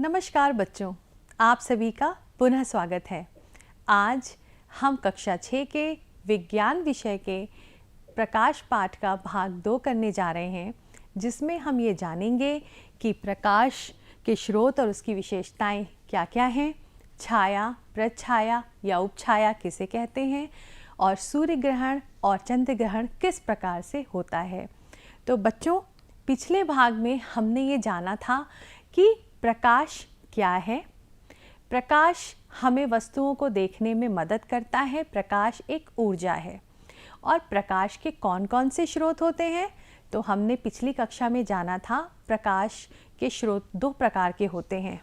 नमस्कार बच्चों, आप सभी का पुनः स्वागत है। आज हम कक्षा 6 के विज्ञान विषय के प्रकाश पाठ का भाग 2 करने जा रहे हैं, जिसमें हम ये जानेंगे कि प्रकाश के स्रोत और उसकी विशेषताएं क्या-क्या हैं, छाया, प्रच्छाया या उपछाया किसे कहते हैं और सूर्य ग्रहण और चंद्र ग्रहण किस प्रकार से होता है। तो बच्चों, पिछले भाग में हमने ये जाना था कि प्रकाश क्या है। प्रकाश हमें वस्तुओं को देखने में मदद करता है। प्रकाश एक ऊर्जा है। और प्रकाश के कौन कौन से स्रोत होते हैं, तो हमने पिछली कक्षा में जाना था प्रकाश के स्रोत 2 प्रकार के होते हैं,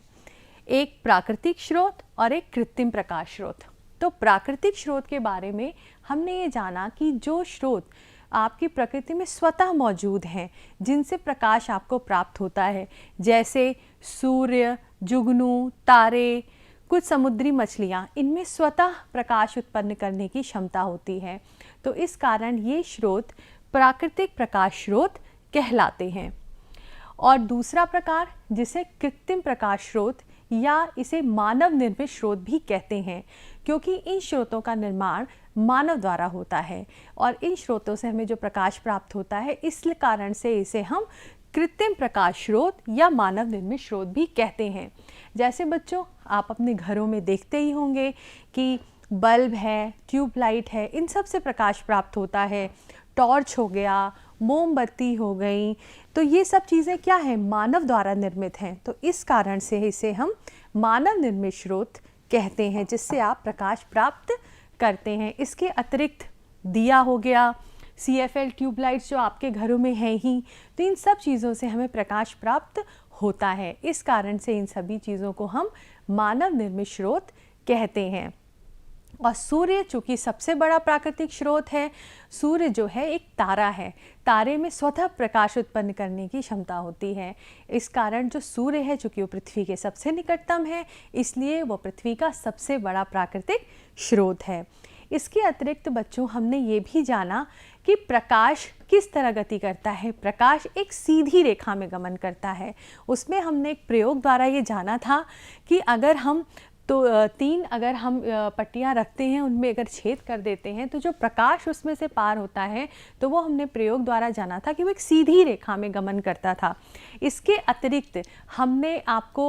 एक प्राकृतिक स्रोत और एक कृत्रिम प्रकाश स्रोत। तो प्राकृतिक स्रोत के बारे में हमने ये जाना कि जो स्रोत आपकी प्रकृति में स्वतः मौजूद हैं, जिनसे प्रकाश आपको प्राप्त होता है, जैसे सूर्य, जुगनू, तारे, कुछ समुद्री मछलियाँ, इनमें स्वतः प्रकाश उत्पन्न करने की क्षमता होती है। तो इस कारण ये स्रोत प्राकृतिक प्रकाश स्रोत कहलाते हैं। और दूसरा प्रकार, जिसे कृत्रिम प्रकाश स्रोत या इसे मानव निर्मित स्रोत भी कहते हैं, क्योंकि इन स्रोतों का निर्माण मानव द्वारा होता है और इन स्रोतों से हमें जो प्रकाश प्राप्त होता है, इस कारण से इसे हम कृत्रिम प्रकाश स्रोत या मानव निर्मित स्रोत भी कहते हैं। जैसे बच्चों, आप अपने घरों में देखते ही होंगे कि बल्ब है, ट्यूबलाइट है, इन सब से प्रकाश प्राप्त होता है। टॉर्च हो गया, मोमबत्ती हो गई, तो ये सब चीज़ें क्या है, मानव द्वारा निर्मित हैं। तो इस कारण से इसे हम मानव निर्मित स्रोत कहते हैं, जिससे आप प्रकाश प्राप्त करते हैं। इसके अतिरिक्त दिया हो गया, CFL ट्यूबलाइट्स जो आपके घरों में हैं ही, तो इन सब चीज़ों से हमें प्रकाश प्राप्त होता है। इस कारण से इन सभी चीज़ों को हम मानव निर्मित स्रोत कहते हैं। और सूर्य चूँकि सबसे बड़ा प्राकृतिक स्रोत है, सूर्य जो है एक तारा है, तारे में स्वतः प्रकाश उत्पन्न करने की क्षमता होती है। इस कारण जो सूर्य है, चूँकि वो पृथ्वी के सबसे निकटतम है, इसलिए वो पृथ्वी का सबसे बड़ा प्राकृतिक स्रोत है। इसके अतिरिक्त बच्चों, हमने ये भी जाना कि प्रकाश किस तरह गति करता है। प्रकाश एक सीधी रेखा में गमन करता है। उसमें हमने एक प्रयोग द्वारा ये जाना था कि अगर हम अगर हम पट्टियाँ रखते हैं, उनमें अगर छेद कर देते हैं, तो जो प्रकाश उसमें से पार होता है, तो वो हमने प्रयोग द्वारा जाना था कि वो एक सीधी रेखा में गमन करता था। इसके अतिरिक्त हमने आपको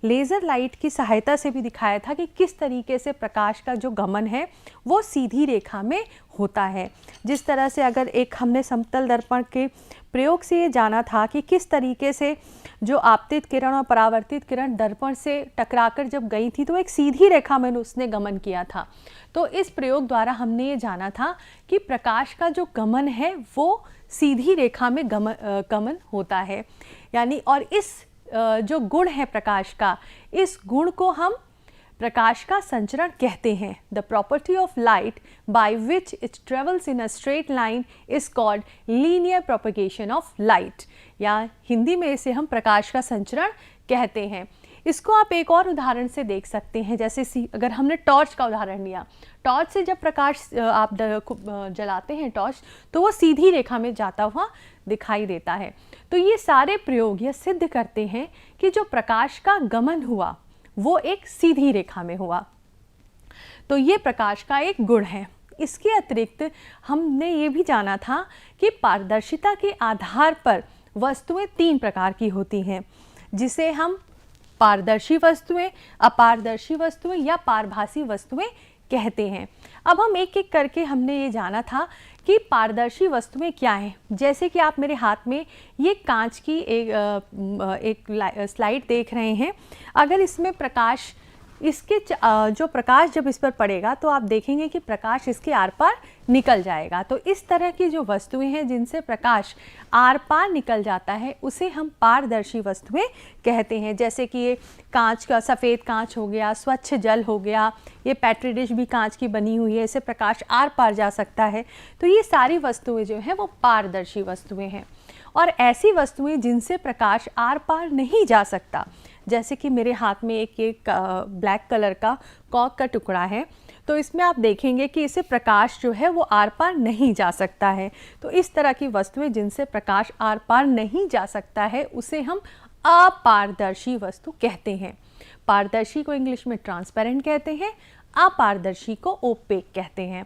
लेज़र लाइट की सहायता से भी दिखाया था कि किस तरीके से प्रकाश का जो गमन है वो सीधी रेखा में होता है। जिस तरह से अगर एक हमने समतल दर्पण के प्रयोग से ये जाना था कि किस तरीके से जो आपतित किरण और परावर्तित किरण दर्पण से टकराकर जब गई थी, तो एक सीधी रेखा में उसने गमन किया था। तो इस प्रयोग द्वारा हमने ये जाना था कि प्रकाश का जो गमन है वो सीधी रेखा में गमन होता है। यानी और इस जो गुण है प्रकाश का, इस गुण को हम प्रकाश का संचरण कहते हैं। The property of light by which it travels in a straight line is called linear propagation of light, या हिंदी में इसे हम प्रकाश का संचरण कहते हैं। इसको आप एक और उदाहरण से देख सकते हैं। जैसे अगर हमने टॉर्च का उदाहरण लिया, टॉर्च से जब प्रकाश आप जलाते हैं टॉर्च, तो वो सीधी रेखा में जाता हुआ दिखाई देता है। तो ये सारे प्रयोग यह सिद्ध करते हैं कि जो प्रकाश का गमन हुआ वो एक सीधी रेखा में हुआ। तो ये प्रकाश का एक गुण है। इसके अतिरिक्त हमने ये भी जाना था कि पारदर्शिता के आधार पर वस्तुएं 3 प्रकार की होती हैं, जिसे हम पारदर्शी वस्तुएं, अपारदर्शी वस्तुएं या पारभासी वस्तुएं कहते हैं। अब हम एक एक करके हमने ये जाना था कि पारदर्शी वस्तुएं क्या हैं। जैसे कि आप मेरे हाथ में ये कांच की एक स्लाइड देख रहे हैं। अगर इसमें प्रकाश, इसके जो प्रकाश जब इस पर पड़ेगा, तो आप देखेंगे कि प्रकाश इसके आर पार निकल जाएगा। तो इस तरह की जो वस्तुएं हैं जिनसे प्रकाश आर पार निकल जाता है, उसे हम पारदर्शी वस्तुएं कहते हैं। जैसे कि ये कांच का, सफ़ेद कांच हो गया, स्वच्छ जल हो गया, ये पेट्री डिश भी कांच की बनी हुई है, इससे प्रकाश आर पार जा सकता है। तो ये सारी वस्तुएं जो हैं वो पारदर्शी वस्तुएं हैं। और ऐसी वस्तुएं जिनसे प्रकाश आर पार नहीं जा सकता, जैसे कि मेरे हाथ में एक ब्लैक कलर का कॉक का टुकड़ा है, तो इसमें आप देखेंगे कि इसे प्रकाश जो है वो आर पार नहीं जा सकता है। तो इस तरह की वस्तुएं जिनसे प्रकाश आर पार नहीं जा सकता है, उसे हम अपारदर्शी वस्तु कहते हैं। पारदर्शी को इंग्लिश में ट्रांसपेरेंट कहते हैं, अपारदर्शी को ओपेक कहते हैं।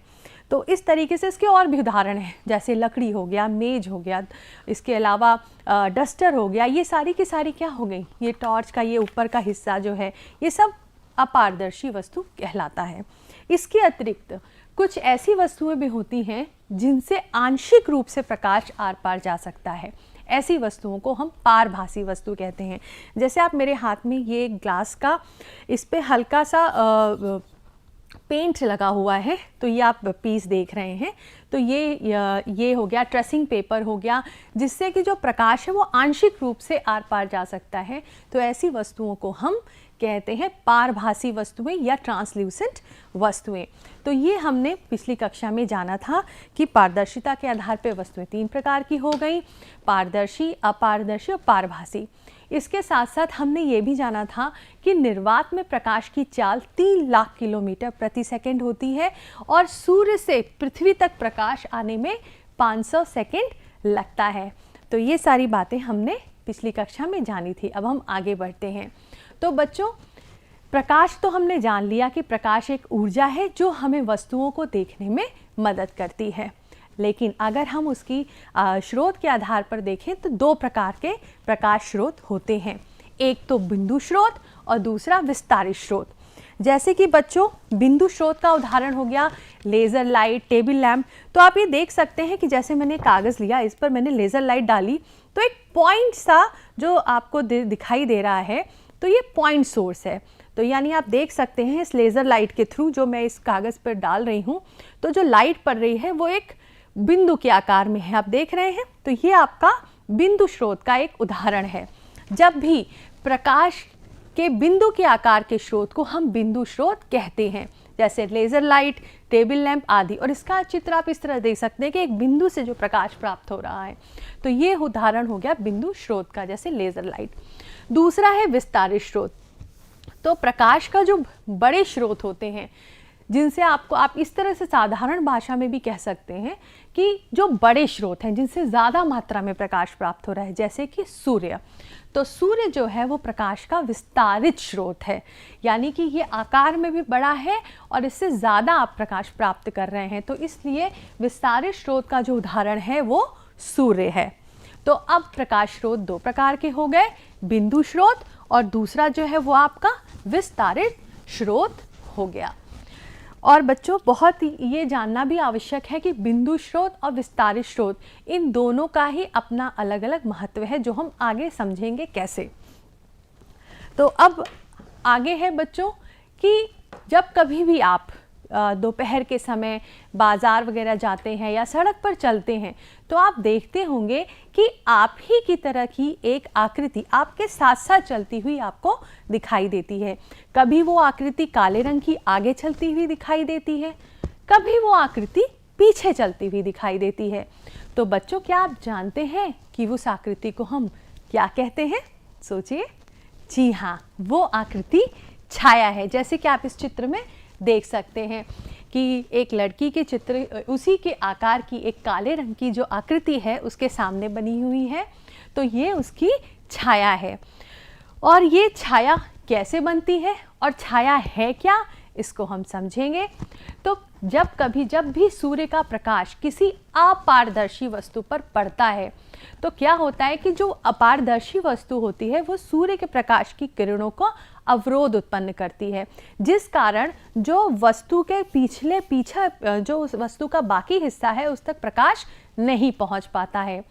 तो इस तरीके से इसके और भी उदाहरण हैं, जैसे लकड़ी हो गया, मेज हो गया, इसके अलावा डस्टर हो गया। ये सारी की सारी क्या हो गई, ये टॉर्च का ये ऊपर का हिस्सा जो है, ये सब अपारदर्शी वस्तु कहलाता है। इसके अतिरिक्त कुछ ऐसी वस्तुएं भी होती हैं जिनसे आंशिक रूप से प्रकाश आर पार जा सकता है। ऐसी वस्तुओं को हम पारभासी वस्तु कहते हैं। जैसे आप मेरे हाथ में ये ग्लास का, इस पे हल्का सा पेंट लगा हुआ है, तो ये आप पीस देख रहे हैं। तो ये हो गया ट्रेसिंग पेपर हो गया, जिससे कि जो प्रकाश है वो आंशिक रूप से आर पार जा सकता है। तो ऐसी वस्तुओं को हम कहते हैं पारभासी वस्तुएं या ट्रांसल्यूसेंट वस्तुएं। तो ये हमने पिछली कक्षा में जाना था कि पारदर्शिता के आधार पर वस्तुएं 3 प्रकार की हो गई, पारदर्शी, अपारदर्शी और पारभासी। इसके साथ साथ हमने ये भी जाना था कि निर्वात में प्रकाश की चाल 3 लाख किलोमीटर प्रति सेकंड होती है और सूर्य से पृथ्वी तक प्रकाश आने में 500 सेकंड लगता है। तो ये सारी बातें हमने पिछली कक्षा में जानी थी। अब हम आगे बढ़ते हैं। तो बच्चों, प्रकाश तो हमने जान लिया कि प्रकाश एक ऊर्जा है जो हमें वस्तुओं को देखने में मदद करती है। लेकिन अगर हम उसकी स्रोत के आधार पर देखें तो 2 प्रकार के प्रकाश स्रोत होते हैं। एक तो बिंदु स्रोत और दूसरा विस्तारित स्रोत। जैसे कि बच्चों, बिंदु स्रोत का उदाहरण हो गया लेज़र लाइट, टेबल लैंप। तो आप ये देख सकते हैं कि जैसे मैंने कागज़ लिया, इस पर मैंने लेज़र लाइट डाली, तो एक पॉइंट सा जो आपको दिखाई दे रहा है, तो ये पॉइंट सोर्स है। तो यानी आप देख सकते हैं इस लेज़र लाइट के थ्रू जो मैं इस कागज़ पर डाल रही हूँ, तो जो लाइट पड़ रही है वो एक बिंदु के आकार में है, आप देख रहे हैं। तो ये आपका बिंदु स्रोत का एक उदाहरण है। जब भी प्रकाश के बिंदु के आकार के स्रोत को हम बिंदु स्रोत कहते हैं, जैसे लेज़र लाइट, टेबल लैंप आदि। और इसका चित्र आप इस तरह देख सकते हैं कि एक बिंदु से जो प्रकाश प्राप्त हो रहा है, तो ये उदाहरण हो गया बिंदु स्रोत का, जैसे लेज़र लाइट। दूसरा है विस्तारित स्रोत। तो प्रकाश का जो बड़े स्रोत होते हैं, जिनसे आप इस तरह से साधारण भाषा में भी कह सकते हैं कि जो बड़े स्रोत हैं जिनसे ज़्यादा मात्रा में प्रकाश प्राप्त हो रहा है, जैसे कि सूर्य। तो सूर्य जो है वो प्रकाश का विस्तारित स्रोत है, यानी कि ये आकार में भी बड़ा है और इससे ज़्यादा आप प्रकाश प्राप्त कर रहे हैं। तो इसलिए विस्तारित स्रोत का जो उदाहरण है वो सूर्य है। तो अब प्रकाश स्रोत 2 प्रकार के हो गए, बिंदु स्रोत और दूसरा जो है वो आपका विस्तारित स्रोत हो गया। और बच्चों, बहुत ये जानना भी आवश्यक है कि बिंदु स्रोत और विस्तारित स्रोत, इन दोनों का ही अपना अलग अलग महत्व है, जो हम आगे समझेंगे कैसे। तो अब आगे है बच्चों कि जब कभी भी आप दोपहर के समय बाज़ार वगैरह जाते हैं या सड़क पर चलते हैं, तो आप देखते होंगे कि आप ही की तरह की एक आकृति आपके साथ साथ चलती हुई आपको दिखाई देती है। कभी वो आकृति काले रंग की आगे चलती हुई दिखाई देती है, कभी वो आकृति पीछे चलती हुई दिखाई देती है। तो बच्चों, क्या आप जानते हैं कि उस आकृति को हम क्या कहते हैं? सोचिए। जी हाँ, वो आकृति छाया है। जैसे कि आप इस चित्र में देख सकते हैं कि एक लड़की के चित्र, उसी के आकार की एक काले रंग की जो आकृति है उसके सामने बनी हुई है, तो ये उसकी छाया है। और ये छाया कैसे बनती है और छाया है क्या, इसको हम समझेंगे। तो जब भी सूर्य का प्रकाश किसी अपारदर्शी वस्तु पर पड़ता है, तो क्या होता है कि जो अपारदर्शी वस्तु होती है वो सूर्य के प्रकाश की किरणों को अवरोध उत्पन्न करती है, जिस कारण जो वस्तु के पीछे जो उस वस्तु का बाकी हिस्सा है उस तक प्रकाश नहीं पहुंच पाता है।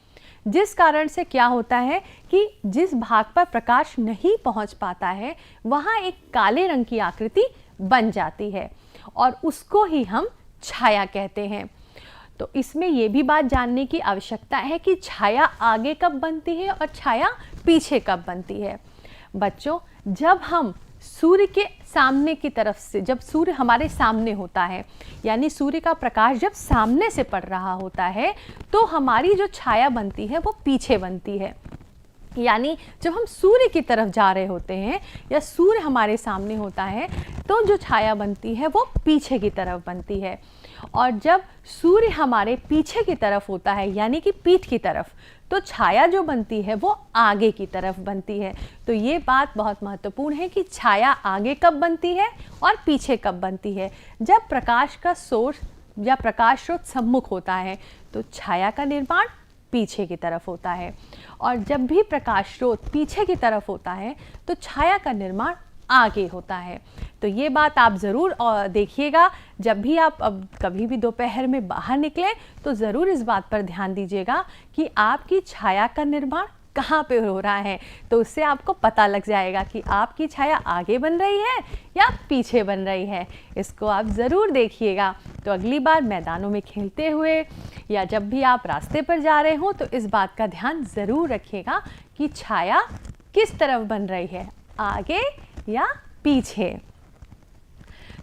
जिस कारण से क्या होता है कि जिस भाग पर प्रकाश नहीं पहुंच पाता है वहां एक काले रंग की आकृति बन जाती है और उसको ही हम छाया कहते हैं। तो इसमें ये भी बात जानने की आवश्यकता है कि छाया आगे कब बनती है और छाया पीछे कब बनती है। बच्चों, जब हम सूर्य के सामने की तरफ से, जब सूर्य हमारे सामने होता है, यानी सूर्य का प्रकाश जब सामने से पड़ रहा होता है, तो हमारी जो छाया बनती है वो पीछे बनती है। यानी जब हम सूर्य की तरफ जा रहे होते हैं या सूर्य हमारे सामने होता है तो जो छाया बनती है वो पीछे की तरफ बनती है, और जब सूर्य हमारे पीछे की तरफ होता है यानी कि पीठ की तरफ, तो छाया जो बनती है वो आगे की तरफ बनती है। तो ये बात बहुत महत्वपूर्ण है कि छाया आगे कब बनती है और पीछे कब बनती है। जब प्रकाश का सोर्स या प्रकाश स्रोत सम्मुख होता है तो छाया का निर्माण पीछे की तरफ होता है, और जब भी प्रकाश स्रोत पीछे की तरफ होता है तो छाया का निर्माण आगे होता है। तो ये बात आप ज़रूर देखिएगा, जब भी आप अब कभी भी दोपहर में बाहर निकलें तो ज़रूर इस बात पर ध्यान दीजिएगा कि आपकी छाया का निर्माण कहाँ पे हो रहा है, तो उससे आपको पता लग जाएगा कि आपकी छाया आगे बन रही है या पीछे बन रही है। इसको आप ज़रूर देखिएगा। तो अगली बार मैदानों में खेलते हुए या जब भी आप रास्ते पर जा रहे हो तो इस बात का ध्यान ज़रूर रखिएगा कि छाया किस तरफ बन रही है, आगे या पीछे।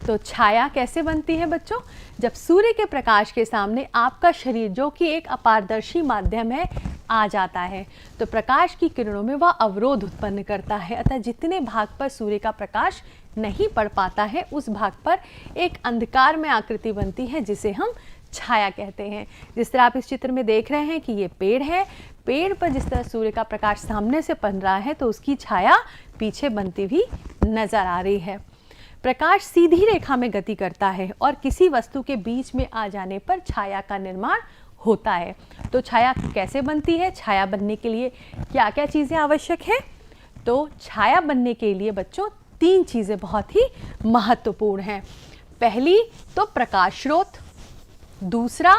तो छाया कैसे बनती है बच्चों? जब सूर्य के प्रकाश के सामने आपका शरीर, जो कि एक अपारदर्शी माध्यम है, आ जाता है तो प्रकाश की किरणों में वह अवरोध उत्पन्न करता है। अतः जितने भाग पर सूर्य का प्रकाश नहीं पड़ पाता है उस भाग पर एक अंधकार में आकृति बनती है जिसे हम छाया कहते हैं। जिस तरह आप इस चित्र में देख रहे हैं कि ये पेड़ है, पेड़ पर जिस तरह सूर्य का प्रकाश सामने से बन रहा है तो उसकी छाया पीछे बनती हुई नजर आ रही है। प्रकाश सीधी रेखा में गति करता है और किसी वस्तु के बीच में आ जाने पर छाया का निर्माण होता है। तो छाया कैसे बनती है? छाया बनने के लिए क्या क्या चीज़ें आवश्यक है? तो छाया बनने के लिए बच्चों 3 चीज़ें बहुत ही महत्वपूर्ण हैं। पहली तो प्रकाश स्रोत, दूसरा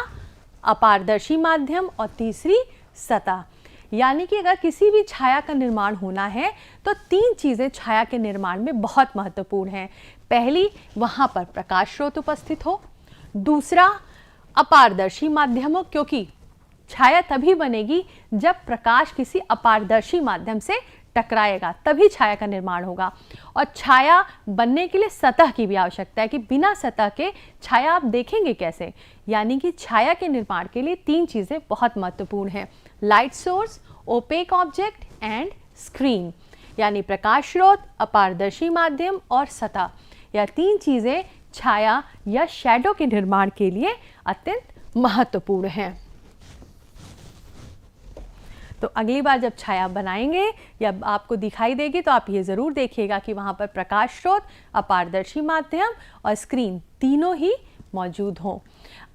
अपारदर्शी माध्यम और तीसरी सतह। यानी कि अगर किसी भी छाया का निर्माण होना है तो 3 चीज़ें छाया के निर्माण में बहुत महत्वपूर्ण हैं। पहली, वहाँ पर प्रकाश स्रोत उपस्थित हो। दूसरा, अपारदर्शी माध्यम हो, क्योंकि छाया तभी बनेगी जब प्रकाश किसी अपारदर्शी माध्यम से टकराएगा, तभी छाया का निर्माण होगा। और छाया बनने के लिए सतह की भी आवश्यकता है कि बिना सतह के छाया आप देखेंगे कैसे। यानी कि छाया के निर्माण के लिए 3 चीज़ें बहुत महत्वपूर्ण हैं: light source, opaque object and screen. यानी प्रकाश स्रोत, अपारदर्शी माध्यम और सतह, यह 3 चीज़ें छाया या शैडो के निर्माण के लिए अत्यंत महत्वपूर्ण हैं। तो अगली बार जब छाया बनाएंगे या आपको दिखाई देगी तो आप ये ज़रूर देखिएगा कि वहाँ पर प्रकाश स्रोत, अपारदर्शी माध्यम और स्क्रीन तीनों ही मौजूद हों।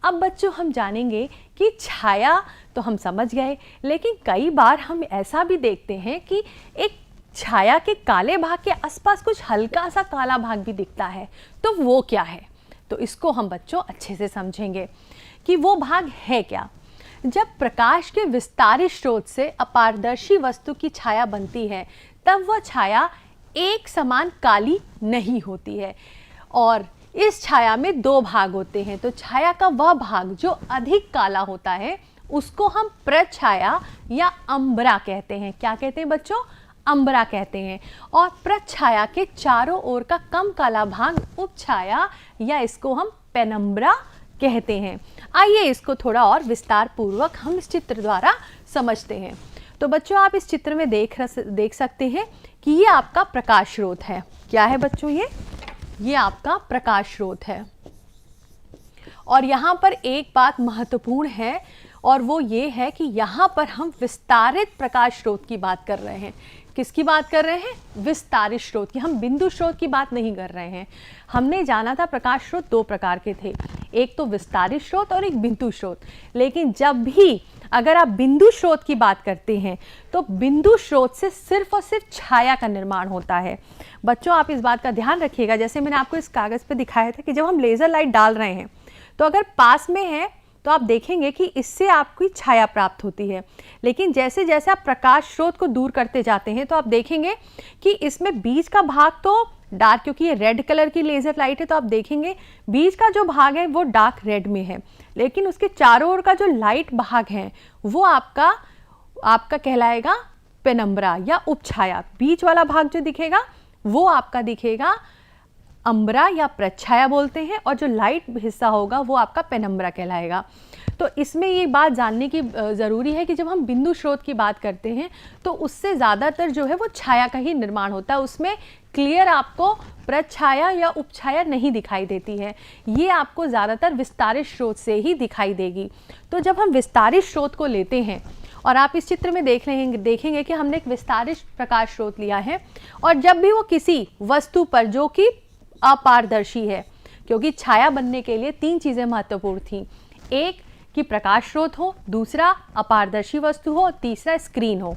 अब बच्चों हम जानेंगे कि छाया तो हम समझ गए, लेकिन कई बार हम ऐसा भी देखते हैं कि एक छाया के काले भाग के आसपास कुछ हल्का सा काला भाग भी दिखता है। तो वो क्या है? तो इसको हम बच्चों अच्छे से समझेंगे कि वो भाग है क्या। जब प्रकाश के विस्तारित स्रोत से अपारदर्शी वस्तु की छाया बनती है तब वह छाया एक समान काली नहीं होती है, और इस छाया में 2 भाग होते हैं। तो छाया का वह भाग जो अधिक काला होता है उसको हम प्रछाया या अंबरा कहते हैं। क्या कहते हैं बच्चों? अंबरा कहते हैं। और प्रछाया के चारों ओर का कम काला भाग उपछाया या इसको हम पेनम्ब्रा कहते हैं। आइए इसको थोड़ा और विस्तार पूर्वक हम इस चित्र द्वारा समझते हैं। तो बच्चों आप इस चित्र में देख सकते हैं कि ये आपका प्रकाश स्रोत है। क्या है बच्चों? ये आपका प्रकाश स्रोत है। और यहाँ पर एक बात महत्वपूर्ण है, और वो ये है कि यहाँ पर हम विस्तारित प्रकाश स्रोत की बात कर रहे हैं। किसकी बात कर रहे हैं? विस्तारित स्रोत की। हम बिंदु स्रोत की बात नहीं कर रहे हैं। हमने जाना था प्रकाश स्रोत 2 प्रकार के थे, एक तो विस्तारित स्रोत और एक बिंदु स्रोत। लेकिन जब भी अगर आप बिंदु स्रोत की बात करते हैं तो बिंदु स्रोत से सिर्फ और सिर्फ छाया का निर्माण होता है। बच्चों आप इस बात का ध्यान रखिएगा, जैसे मैंने आपको इस कागज़ पे दिखाया था कि जब हम लेज़र लाइट डाल रहे हैं तो अगर पास में है तो आप देखेंगे कि इससे आपकी छाया प्राप्त होती है। लेकिन जैसे जैसे आप प्रकाश स्रोत को दूर करते जाते हैं तो आप देखेंगे कि इसमें बीच का भाग तो डार्क, क्योंकि ये रेड कलर की लेज़र लाइट है तो आप देखेंगे बीच का जो भाग है वो डार्क रेड में है, लेकिन उसके चारों ओर का जो लाइट भाग है वो आपका कहलाएगा पेनम्ब्रा या उपछाया। बीच वाला भाग जो दिखेगा वो आपका दिखेगा अंबरा या प्रछाया बोलते हैं, और जो लाइट हिस्सा होगा वो आपका पेनम्ब्रा कहलाएगा। तो इसमें ये बात जानने की ज़रूरी है कि जब हम बिंदु स्रोत की बात करते हैं तो उससे ज़्यादातर जो है वो छाया का ही निर्माण होता है, उसमें क्लियर आपको प्रछाया या उपछाया नहीं दिखाई देती है, ये आपको ज़्यादातर विस्तारित स्रोत से ही दिखाई देगी। तो जब हम विस्तारित स्रोत को लेते हैं, और आप इस चित्र में देखेंगे कि हमने एक विस्तारित प्रकाश स्रोत लिया है, और जब भी वो किसी वस्तु पर जो कि अपारदर्शी है, क्योंकि छाया बनने के लिए 3 चीज़ें महत्वपूर्ण थी, एक कि प्रकाश स्रोत हो, दूसरा अपारदर्शी वस्तु हो, और तीसरा स्क्रीन हो।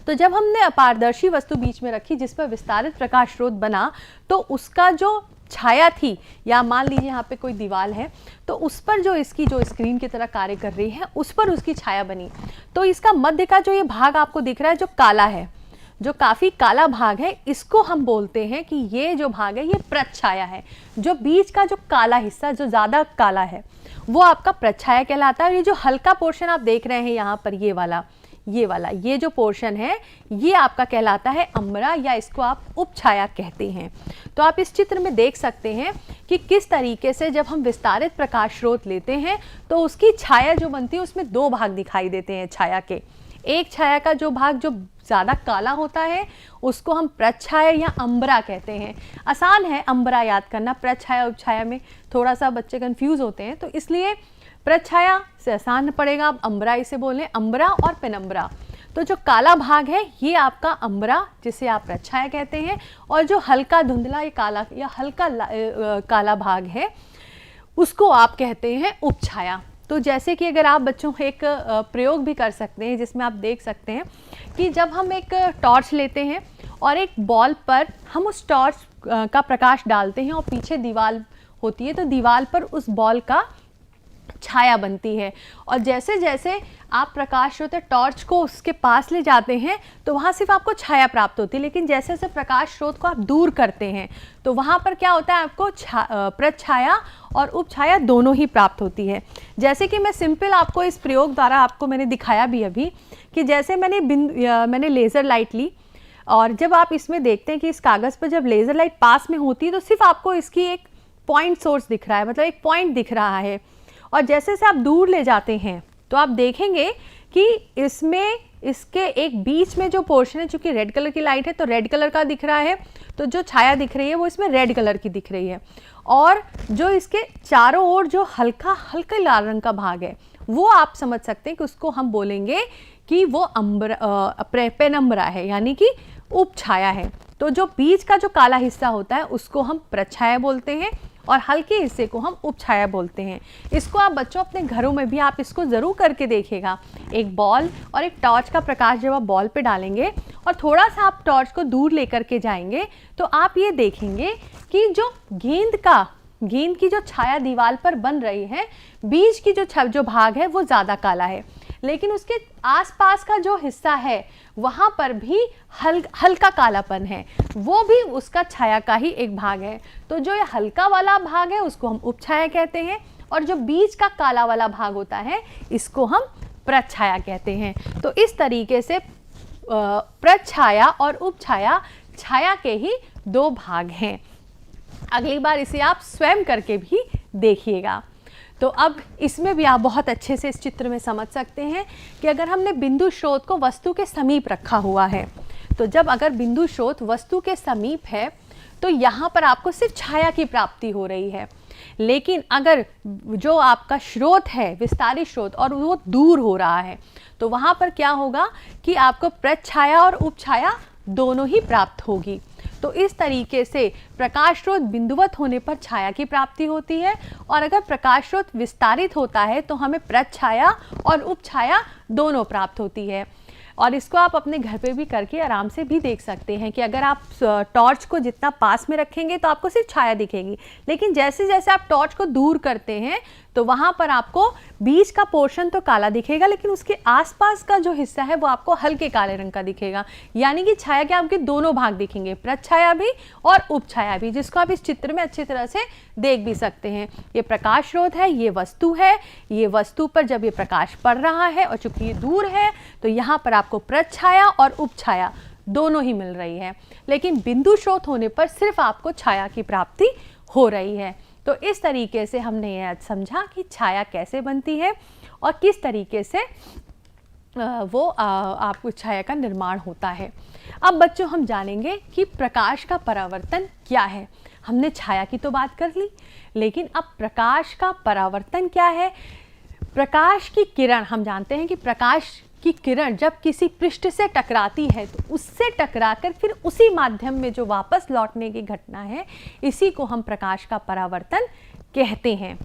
तो जब हमने अपारदर्शी वस्तु बीच में रखी जिस पर विस्तारित प्रकाश स्रोत बना, तो उसका जो छाया थी, या मान लीजिए यहाँ पे कोई दीवार है तो उस पर जो इसकी जो स्क्रीन की तरह कार्य कर रही है उस पर उसकी छाया बनी। तो इसका मध्य का जो ये भाग आपको दिख रहा है जो काला है, जो काफ़ी काला भाग है, इसको हम बोलते हैं कि ये जो भाग है ये प्रच्छाया है। जो बीच का जो काला हिस्सा जो ज़्यादा काला है वो आपका प्रच्छाया कहलाता है। ये जो हल्का पोर्शन आप देख रहे हैं यहाँ पर, ये जो पोर्शन है ये आपका कहलाता है अम्बरा, या इसको आप उपछाया कहते हैं। तो आप इस चित्र में देख सकते हैं कि किस तरीके से जब हम विस्तारित प्रकाश स्रोत लेते हैं तो उसकी छाया जो बनती है उसमें 2 भाग दिखाई देते हैं छाया के। एक छाया का जो भाग जो ज़्यादा काला होता है उसको हम प्रच्छाया या अम्बरा कहते हैं। आसान है अम्बरा याद करना, प्रच्छाया उपछाया में थोड़ा सा बच्चे कंफ्यूज होते हैं, तो इसलिए प्रच्छाया से आसान पड़ेगा, आप अम्बरा इसे बोलें, अम्बरा और पेनम्बरा। तो जो काला भाग है ये आपका अम्बरा, जिसे आप प्रच्छाया कहते हैं, और जो हल्का धुंधला या काला या हल्का काला भाग है उसको आप कहते हैं उपछाया। तो जैसे कि अगर आप बच्चों एक प्रयोग भी कर सकते हैं जिसमें आप देख सकते हैं कि जब हम एक टॉर्च लेते हैं और एक बॉल पर हम उस टॉर्च का प्रकाश डालते हैं और पीछे दीवार होती है, तो दीवार पर उस बॉल का छाया बनती है, और जैसे जैसे आप प्रकाश स्रोत टॉर्च को उसके पास ले जाते हैं तो वहाँ सिर्फ आपको छाया प्राप्त होती है, लेकिन जैसे जैसे प्रकाश स्रोत को आप दूर करते हैं तो वहाँ पर क्या होता है, आपको प्रच्छाया और उपछाया दोनों ही प्राप्त होती है। जैसे कि मैं सिंपल आपको इस प्रयोग द्वारा आपको मैंने दिखाया भी अभी कि जैसे मैंने लेज़र लाइट ली, और जब आप इसमें देखते हैं कि इस कागज़ पर जब लेज़र लाइट पास में होती है तो सिर्फ आपको इसकी एक पॉइंट सोर्स दिख रहा है, मतलब एक पॉइंट दिख रहा है, और जैसे जैसे आप दूर ले जाते हैं तो आप देखेंगे कि इसमें इसके एक बीच में जो पोर्शन है, चूंकि रेड कलर की लाइट है तो रेड कलर का दिख रहा है, तो जो छाया दिख रही है वो इसमें रेड कलर की दिख रही है, और जो इसके चारों ओर जो हल्का हल्का लाल रंग का भाग है वो आप समझ सकते हैं कि उसको हम बोलेंगे कि वो पेनम्बरा है, यानी कि उपछाया है। तो जो बीच का जो काला हिस्सा होता है उसको हम प्रच्छाया बोलते हैं, और हल्के हिस्से को हम उपछाया बोलते हैं। इसको आप बच्चों अपने घरों में भी आप इसको ज़रूर करके देखिएगा। एक बॉल और एक टॉर्च का प्रकाश जब आप बॉल पे डालेंगे और थोड़ा सा आप टॉर्च को दूर लेकर के जाएंगे तो आप ये देखेंगे कि जो गेंद की जो छाया दीवार पर बन रही है, बीच की जो भाग है वो ज़्यादा काला है, लेकिन उसके आसपास का जो हिस्सा है वहाँ पर भी हल्का कालापन है, वो भी उसका छाया का ही एक भाग है। तो जो ये हल्का वाला भाग है उसको हम उपछाया कहते हैं, और जो बीच का काला वाला भाग होता है इसको हम प्रच्छाया कहते हैं। तो इस तरीके से प्रच्छाया और उपछाया छाया के ही 2 भाग हैं। अगली बार इसे आप स्वयं करके भी देखिएगा। तो अब इसमें भी आप बहुत अच्छे से इस चित्र में समझ सकते हैं कि अगर हमने बिंदु स्रोत को वस्तु के समीप रखा हुआ है, तो जब अगर बिंदु स्रोत वस्तु के समीप है तो यहाँ पर आपको सिर्फ छाया की प्राप्ति हो रही है, लेकिन अगर जो आपका स्रोत है विस्तारित स्रोत और वो दूर हो रहा है तो वहाँ पर क्या होगा कि आपको प्रच्छाया और उपछाया दोनों ही प्राप्त होगी। तो इस तरीके से प्रकाश स्रोत बिंदुवत होने पर छाया की प्राप्ति होती है, और अगर प्रकाश स्रोत विस्तारित होता है तो हमें प्रच्छाया और उपछाया दोनों प्राप्त होती है। और इसको आप अपने घर पे भी करके आराम से भी देख सकते हैं कि अगर आप टॉर्च को जितना पास में रखेंगे तो आपको सिर्फ छाया दिखेगी, लेकिन जैसे जैसे आप टॉर्च को दूर करते हैं तो वहाँ पर आपको बीच का पोर्शन तो काला दिखेगा, लेकिन उसके आसपास का जो हिस्सा है वो आपको हल्के काले रंग का दिखेगा, यानी कि छाया के आपके दोनों भाग दिखेंगे, प्रच्छाया भी और उपछाया भी, जिसको आप इस चित्र में अच्छी तरह से देख भी सकते हैं। ये प्रकाश स्रोत है, ये वस्तु है, ये वस्तु पर जब ये प्रकाश पड़ रहा है और चूंकि ये दूर है तो यहाँ पर आपको प्रच्छाया और उपछाया दोनों ही मिल रही है, लेकिन बिंदु स्रोत होने पर सिर्फ आपको छाया की प्राप्ति हो रही है। तो इस तरीके से हमने यह समझा कि छाया कैसे बनती है और किस तरीके से वो आपको छाया का निर्माण होता है। अब बच्चों हम जानेंगे कि प्रकाश का परावर्तन क्या है। हमने छाया की तो बात कर ली, लेकिन अब प्रकाश का परावर्तन क्या है। प्रकाश की किरण, हम जानते हैं कि प्रकाश की किरण जब किसी पृष्ठ से टकराती है तो उससे टकराकर फिर उसी माध्यम में जो वापस लौटने की घटना है, इसी को हम प्रकाश का परावर्तन कहते हैं।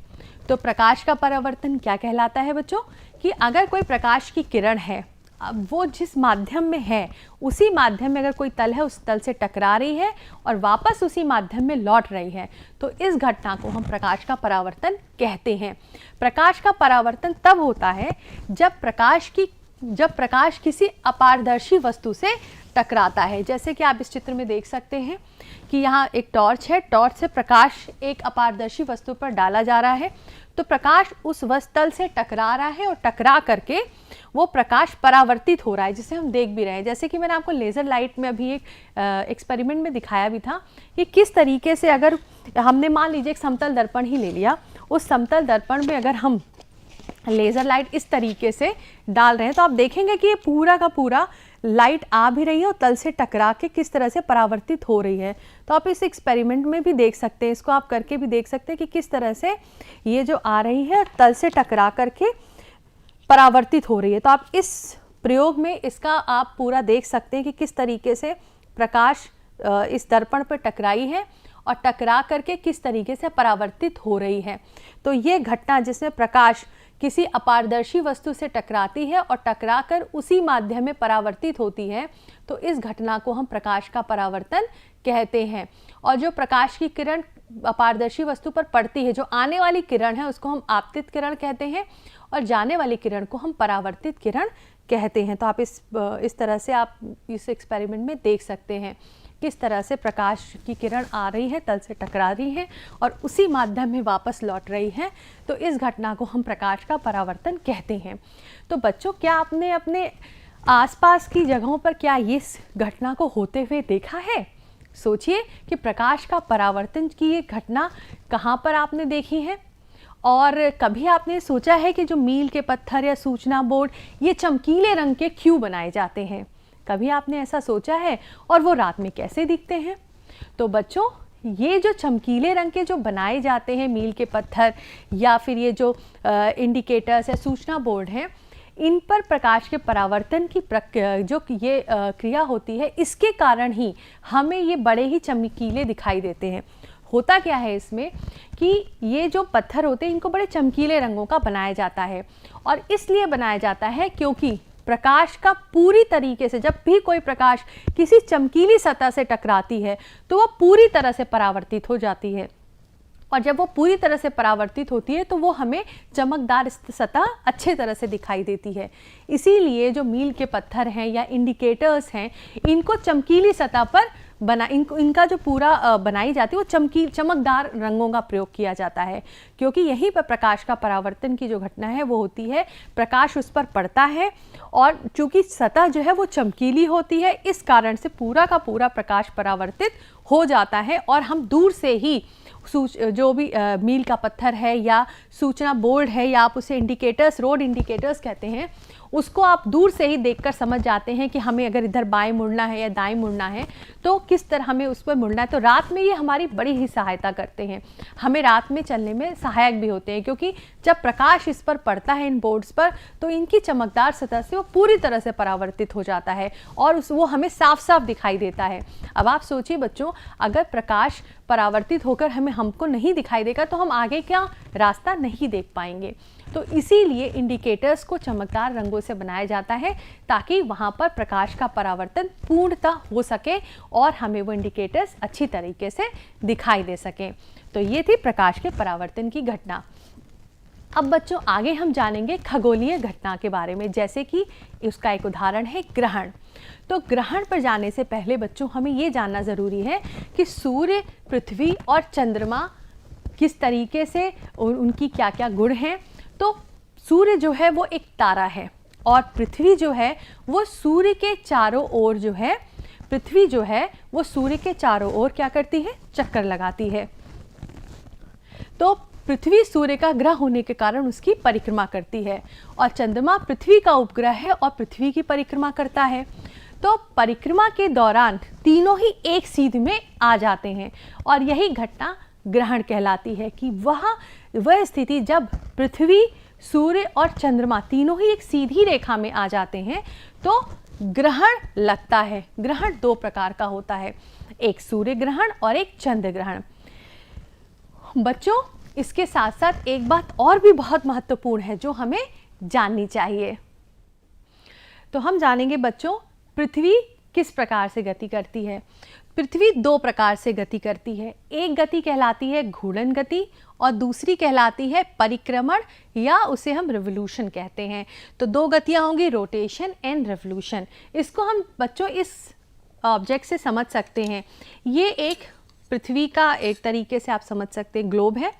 तो प्रकाश का परावर्तन क्या कहलाता है बच्चों, कि अगर कोई प्रकाश की किरण है, अब वो जिस माध्यम में है उसी माध्यम में अगर कोई तल है उस तल से टकरा रही है और वापस उसी माध्यम में लौट रही है, तो इस घटना को हम प्रकाश का परावर्तन कहते हैं। प्रकाश का परावर्तन तब होता है जब प्रकाश किसी अपारदर्शी वस्तु से टकराता है। जैसे कि आप इस चित्र में देख सकते हैं कि यहाँ एक टॉर्च है, टॉर्च से प्रकाश एक अपारदर्शी वस्तु पर डाला जा रहा है, तो प्रकाश उस वस्तल से टकरा रहा है और टकरा करके वो प्रकाश परावर्तित हो रहा है, जिसे हम देख भी रहे हैं। जैसे कि मैंने आपको लेज़र लाइट में अभी एक एक्सपेरिमेंट में दिखाया भी था कि किस तरीके से अगर हमने मान लीजिए एक समतल दर्पण ही ले लिया, उस समतल दर्पण में अगर हम लेज़र लाइट इस तरीके से डाल रहे हैं तो आप देखेंगे कि ये पूरा का पूरा लाइट आ भी रही है और तल से टकरा के किस तरह से परावर्तित हो रही है। तो आप इस एक्सपेरिमेंट में भी देख सकते हैं, इसको आप करके भी देख सकते हैं कि किस तरह से ये जो आ रही है तल से टकरा करके परावर्तित हो रही है। तो आप इस प्रयोग में इसका आप पूरा देख सकते हैं कि किस तरीके से प्रकाश इस दर्पण पर टकराई है और टकरा करके किस तरीके से परावर्तित हो रही है। तो ये घटना जिसमें प्रकाश किसी अपारदर्शी वस्तु से टकराती है और टकराकर उसी माध्यम में परावर्तित होती है, तो इस घटना को हम प्रकाश का परावर्तन कहते हैं। और जो प्रकाश की किरण अपारदर्शी वस्तु पर पड़ती है, जो आने वाली किरण है उसको हम आपतित किरण कहते हैं और जाने वाली किरण को हम परावर्तित किरण कहते हैं। तो आप इस तरह से आप इस एक्सपेरिमेंट में देख सकते हैं किस तरह से प्रकाश की किरण आ रही है, तल से टकरा रही है और उसी माध्यम में वापस लौट रही है। तो इस घटना को हम प्रकाश का परावर्तन कहते हैं। तो बच्चों, क्या आपने अपने आसपास की जगहों पर क्या इस घटना को होते हुए देखा है? सोचिए कि प्रकाश का परावर्तन की ये घटना कहाँ पर आपने देखी है, और कभी आपने सोचा है कि जो मील के पत्थर या सूचना बोर्ड ये चमकीले रंग के क्यों बनाए जाते हैं? कभी आपने ऐसा सोचा है? और वो रात में कैसे दिखते हैं? तो बच्चों, ये जो चमकीले रंग के जो बनाए जाते हैं मील के पत्थर या फिर ये जो इंडिकेटर्स या सूचना बोर्ड हैं, इन पर प्रकाश के परावर्तन की जो ये क्रिया होती है, इसके कारण ही हमें ये बड़े ही चमकीले दिखाई देते हैं। होता क्या है इसमें कि ये जो पत्थर होते हैं इनको बड़े चमकीले रंगों का बनाया जाता है, और इसलिए बनाया जाता है क्योंकि प्रकाश का पूरी तरीके से, जब भी कोई प्रकाश किसी चमकीली सतह से टकराती है तो वो पूरी तरह से परावर्तित हो जाती है, और जब वो पूरी तरह से परावर्तित होती है तो वो हमें चमकदार सतह अच्छे तरह से दिखाई देती है। इसीलिए जो मील के पत्थर हैं या इंडिकेटर्स हैं, इनको चमकीली सतह पर इनका जो पूरा बनाई जाती है वो चमकदार रंगों का प्रयोग किया जाता है, क्योंकि यहीं पर प्रकाश का परावर्तन की जो घटना है वो होती है। प्रकाश उस पर पड़ता है और चूंकि सतह जो है वो चमकीली होती है, इस कारण से पूरा का पूरा प्रकाश परावर्तित हो जाता है और हम दूर से ही जो भी मील का पत्थर है या सूचना बोर्ड है या आप उसे इंडिकेटर्स, रोड इंडिकेटर्स कहते हैं, उसको आप दूर से ही देखकर समझ जाते हैं कि हमें अगर इधर बाएं मुड़ना है या दाएं मुड़ना है तो किस तरह हमें उस पर मुड़ना है। तो रात में ये हमारी बड़ी ही सहायता करते हैं, हमें रात में चलने में सहायक भी होते हैं, क्योंकि जब प्रकाश इस पर पड़ता है इन बोर्ड्स पर तो इनकी चमकदार सतह से वो पूरी तरह से परावर्तित हो जाता है और वो हमें साफ साफ दिखाई देता है। अब आप सोचिए बच्चों, अगर प्रकाश परावर्तित होकर हमको नहीं दिखाई देगा तो हम आगे क्या रास्ता नहीं देख पाएंगे। तो इसीलिए इंडिकेटर्स को चमकदार रंगों से बनाया जाता है ताकि वहां पर प्रकाश का परावर्तन पूर्णतः हो सके और हमें वो इंडिकेटर्स अच्छी तरीके से दिखाई दे सकें। तो ये थी प्रकाश के परावर्तन की घटना। अब बच्चों, आगे हम जानेंगे खगोलीय घटना के बारे में, जैसे कि उसका एक उदाहरण है ग्रहण। तो ग्रहण पर जाने से पहले बच्चों हमें ये जानना ज़रूरी है कि सूर्य, पृथ्वी और चंद्रमा किस तरीके से, उनकी क्या क्या गुण हैं। तो सूर्य जो है वो एक तारा है और पृथ्वी जो है वो सूर्य के चारों ओर जो है, पृथ्वी जो है वो सूर्य के चारों ओर क्या करती है, चक्कर लगाती है। तो पृथ्वी सूर्य का ग्रह होने के कारण उसकी परिक्रमा करती है और चंद्रमा पृथ्वी का उपग्रह है और पृथ्वी की परिक्रमा करता है। तो परिक्रमा के दौरान तीनों ही एक सीध में आ जाते हैं और यही घटना ग्रहण कहलाती है कि वह स्थिति जब पृथ्वी, सूर्य और चंद्रमा तीनों ही एक सीधी रेखा में आ जाते हैं तो ग्रहण लगता है। ग्रहण दो प्रकार का होता है, एक सूर्य ग्रहण और एक चंद्र ग्रहण। बच्चों, इसके साथ साथ एक बात और भी बहुत महत्वपूर्ण है जो हमें जाननी चाहिए। तो हम जानेंगे बच्चों, पृथ्वी किस प्रकार से गति करती है। पृथ्वी दो प्रकार से गति करती है। एक गति कहलाती है घूर्णन गति और दूसरी कहलाती है परिक्रमण, या उसे हम रिवोल्यूशन कहते हैं। तो दो गतियां होंगी, रोटेशन एंड रिवोल्यूशन। इसको हम बच्चों इस ऑब्जेक्ट से समझ सकते हैं। ये एक पृथ्वी का एक तरीके से आप समझ सकते हैं ग्लोब है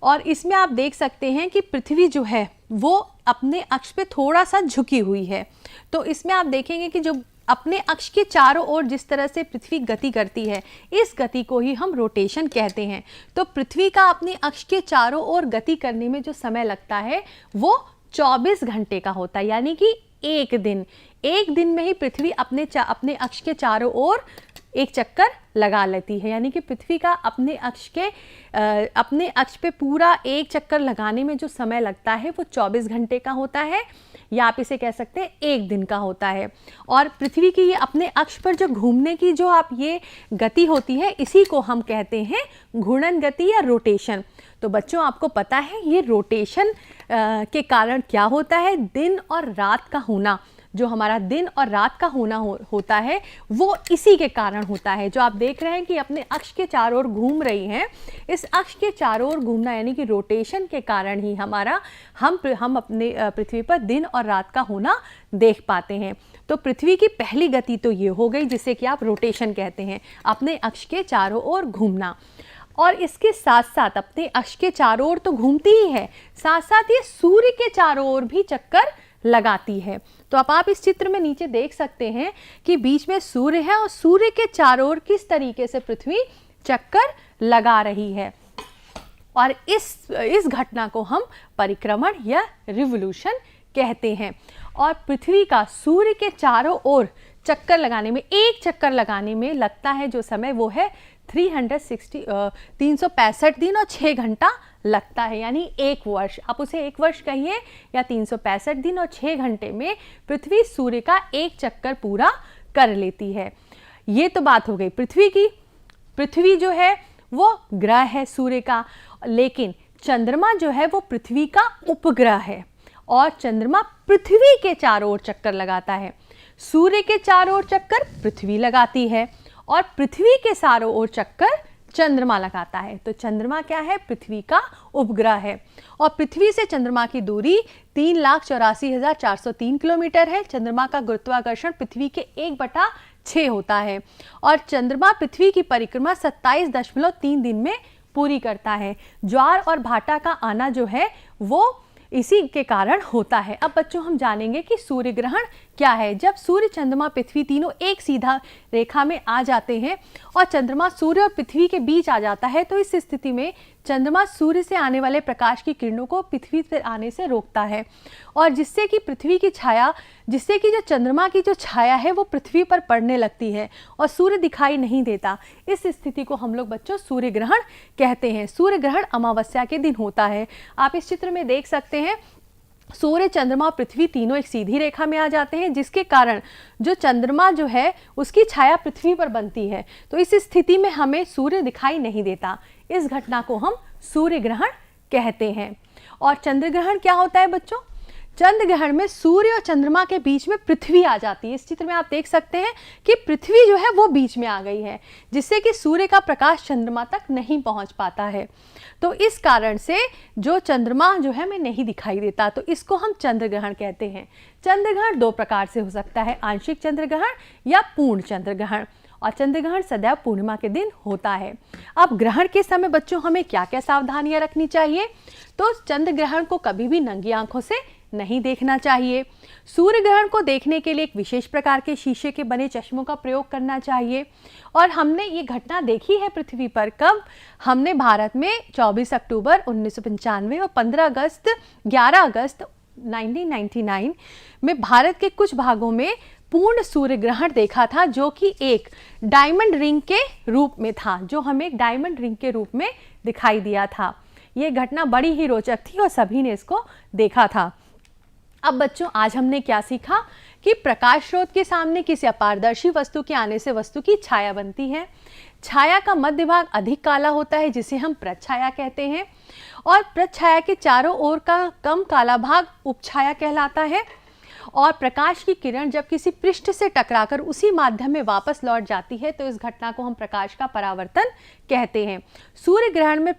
और इसमें आप देख सकते हैं कि पृथ्वी जो है वो अपने अक्ष पे थोड़ा सा झुकी हुई है। तो इसमें आप देखेंगे कि जो अपने अक्ष के चारों ओर जिस तरह से पृथ्वी गति करती है, इस गति को ही हम रोटेशन कहते हैं। तो पृथ्वी का अपने अक्ष के चारों ओर गति करने में जो समय लगता है वो 24 घंटे का होता है, यानी कि एक दिन में ही पृथ्वी अपने अक्ष के चारों ओर एक चक्कर लगा लेती है। यानी कि पृथ्वी का अपने अक्ष पे पूरा एक चक्कर लगाने में जो समय लगता है वो 24 घंटे का होता है, या आप इसे कह सकते हैं एक दिन का होता है। और पृथ्वी की ये अपने अक्ष पर जो घूमने की जो आप ये गति होती है, इसी को हम कहते हैं घूर्णन गति या रोटेशन। तो बच्चों, आपको पता है ये रोटेशन के कारण क्या होता है, दिन और रात का होना, जो हमारा दिन और रात का होना होता है वो इसी के कारण होता है। जो आप देख रहे हैं कि अपने अक्ष के चारों ओर घूम रही हैं, इस अक्ष के चारों ओर घूमना यानी कि रोटेशन के कारण ही हम अपने पृथ्वी पर दिन और रात का होना देख पाते हैं। तो पृथ्वी की पहली गति तो ये हो गई जिसे कि आप रोटेशन कहते हैं, अपने अक्ष के चारों ओर घूमना। और इसके साथ साथ अपने अक्ष के चारों ओर तो घूमती ही है, साथ साथ ये सूर्य के चारों ओर भी चक्कर लगाती है। तो अब आप इस चित्र में नीचे देख सकते हैं कि बीच में सूर्य है और सूर्य के चारों ओर किस तरीके से पृथ्वी चक्कर लगा रही है। और इस घटना को हम परिक्रमण या रिवोल्यूशन कहते हैं। और पृथ्वी का सूर्य के चारों ओर चक्कर लगाने में, एक चक्कर लगाने में लगता है जो समय वो है 365 दिन और 6 घंटा लगता है, यानी एक वर्ष। आप उसे एक वर्ष कहिए या 365 दिन और 6 घंटे में पृथ्वी सूर्य का एक चक्कर पूरा कर लेती है। ये तो बात हो गई पृथ्वी की। पृथ्वी जो है वो ग्रह है सूर्य का, लेकिन चंद्रमा जो है वो पृथ्वी का उपग्रह है और चंद्रमा पृथ्वी के चारों ओर चक्कर लगाता है। सूर्य के चारों ओर चक्कर पृथ्वी लगाती है और पृथ्वी के चारों ओर चक्कर चंद्रमा लगाता है। तो चंद्रमा क्या है, पृथ्वी का उपग्रह है। और पृथ्वी से चंद्रमा की दूरी 3,84,403 किलोमीटर है। चंद्रमा का गुरुत्वाकर्षण पृथ्वी के 1/6 होता है और चंद्रमा पृथ्वी की परिक्रमा 27.3 दिन में पूरी करता है। ज्वार और भाटा का आना जो है वो इसी के कारण होता है। अब बच्चों, हम जानेंगे कि सूर्य ग्रहण क्या है। जब सूर्य, चंद्रमा, पृथ्वी तीनों एक सीधा रेखा में आ जाते हैं और चंद्रमा सूर्य और पृथ्वी के बीच आ जाता है, तो इस स्थिति में चंद्रमा सूर्य से आने वाले प्रकाश की किरणों को पृथ्वी पर आने से रोकता है और जिससे कि जो चंद्रमा की जो छाया है वो पृथ्वी पर पड़ने लगती है और सूर्य दिखाई नहीं देता। इस स्थिति को हम लोग बच्चों सूर्य ग्रहण कहते हैं। सूर्य ग्रहण अमावस्या के दिन होता है। आप इस चित्र में देख सकते हैं सूर्य, चंद्रमा और पृथ्वी तीनों एक सीधी रेखा में आ जाते हैं, जिसके कारण जो चंद्रमा जो है उसकी छाया पृथ्वी पर बनती है। तो इस स्थिति में हमें सूर्य दिखाई नहीं देता। इस घटना को हम सूर्य ग्रहण कहते हैं। और चंद्र ग्रहण क्या होता है बच्चों? चंद्र ग्रहण में सूर्य और चंद्रमा के बीच में पृथ्वी आ जाती है। इस चित्र में आप देख सकते हैं कि पृथ्वी जो है वो बीच में आ गई है, जिससे कि सूर्य का प्रकाश चंद्रमा तक नहीं पहुंच पाता है। तो इस कारण से जो चंद्रमा जो है हमें नहीं दिखाई देता, तो इसको हम चंद्र ग्रहण कहते हैं। चंद्र ग्रहण दो प्रकार से हो सकता है, आंशिक चंद्र ग्रहण या पूर्ण चंद्र ग्रहण। और चंद्र ग्रहण सदैव पूर्णिमा के दिन होता है। अब ग्रहण के समय बच्चों हमें क्या क्या सावधानियां रखनी चाहिए? तो चंद्र ग्रहण को कभी भी नंगी आंखों से नहीं देखना चाहिए। सूर्य ग्रहण को देखने के लिए एक विशेष प्रकार के शीशे के बने चश्मों का प्रयोग करना चाहिए। और हमने ये घटना देखी है पृथ्वी पर, कब? हमने भारत में 24 अक्टूबर 1995 और 11 अगस्त 1999 में भारत के कुछ भागों में पूर्ण सूर्य ग्रहण देखा था, जो कि एक डायमंड रिंग के रूप में था, जो हमें एक डायमंड रिंग के रूप में दिखाई दिया था। ये घटना बड़ी ही रोचक थी और सभी ने इसको देखा था। अब बच्चों, आज हमने क्या सीखा कि प्रकाश स्रोत के सामने किसी अपारदर्शी वस्तु के आने से वस्तु की छाया बनती है। छाया का मध्य भाग अधिक काला होता है, जिसे हम प्रच्छाया कहते हैं, और प्रच्छाया के चारों ओर का कम काला भाग उपछाया कहलाता है। और प्रकाश की किरण जब किसी पृष्ठ से टकराकर उसी माध्यम में वापस लौट जाती है तो इस घटना को हम प्रकाश का परावर्तन कहते हैं। सूर्य ग्रहण में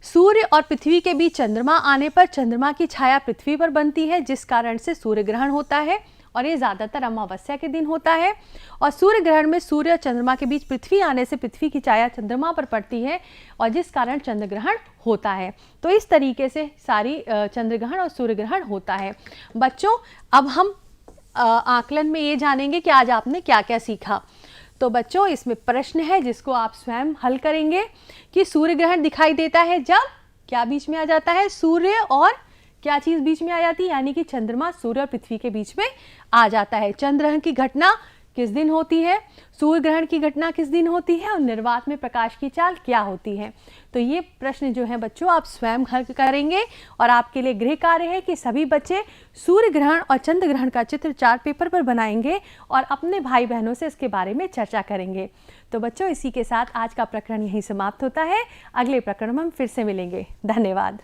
सूर्य और पृथ्वी के बीच चंद्रमा आने पर चंद्रमा की छाया पृथ्वी पर बनती है, जिस कारण से सूर्य ग्रहण होता है, और ये ज़्यादातर अमावस्या के दिन होता है। और सूर्य ग्रहण में सूर्य और चंद्रमा के बीच पृथ्वी आने से पृथ्वी की छाया चंद्रमा पर पड़ती है, और जिस कारण चंद्र ग्रहण होता है। तो इस तरीके से सारी चंद्र ग्रहण और सूर्य ग्रहण होता है। बच्चों, अब हम आकलन में ये जानेंगे कि आज आपने क्या क्या सीखा। तो बच्चों, इसमें प्रश्न है जिसको आप स्वयं हल करेंगे कि सूर्य ग्रहण दिखाई देता है जब क्या बीच में आ जाता है? सूर्य और क्या चीज़ बीच में आ जाती है, यानी कि चंद्रमा सूर्य और पृथ्वी के बीच में आ जाता है। चंद्र ग्रहण की घटना किस दिन होती है, सूर्य ग्रहण की घटना किस दिन होती है, और निर्वात में प्रकाश की चाल क्या होती है। तो ये प्रश्न जो है बच्चों आप स्वयं हल करेंगे, और आपके लिए गृह कार्य है कि सभी बच्चे सूर्य ग्रहण और चंद्र ग्रहण का चित्र चार्ट पेपर पर बनाएंगे और अपने भाई बहनों से इसके बारे में चर्चा करेंगे। तो बच्चों, इसी के साथ आज का प्रकरण यहीं समाप्त होता है। अगले प्रकरण में हम फिर से मिलेंगे। धन्यवाद।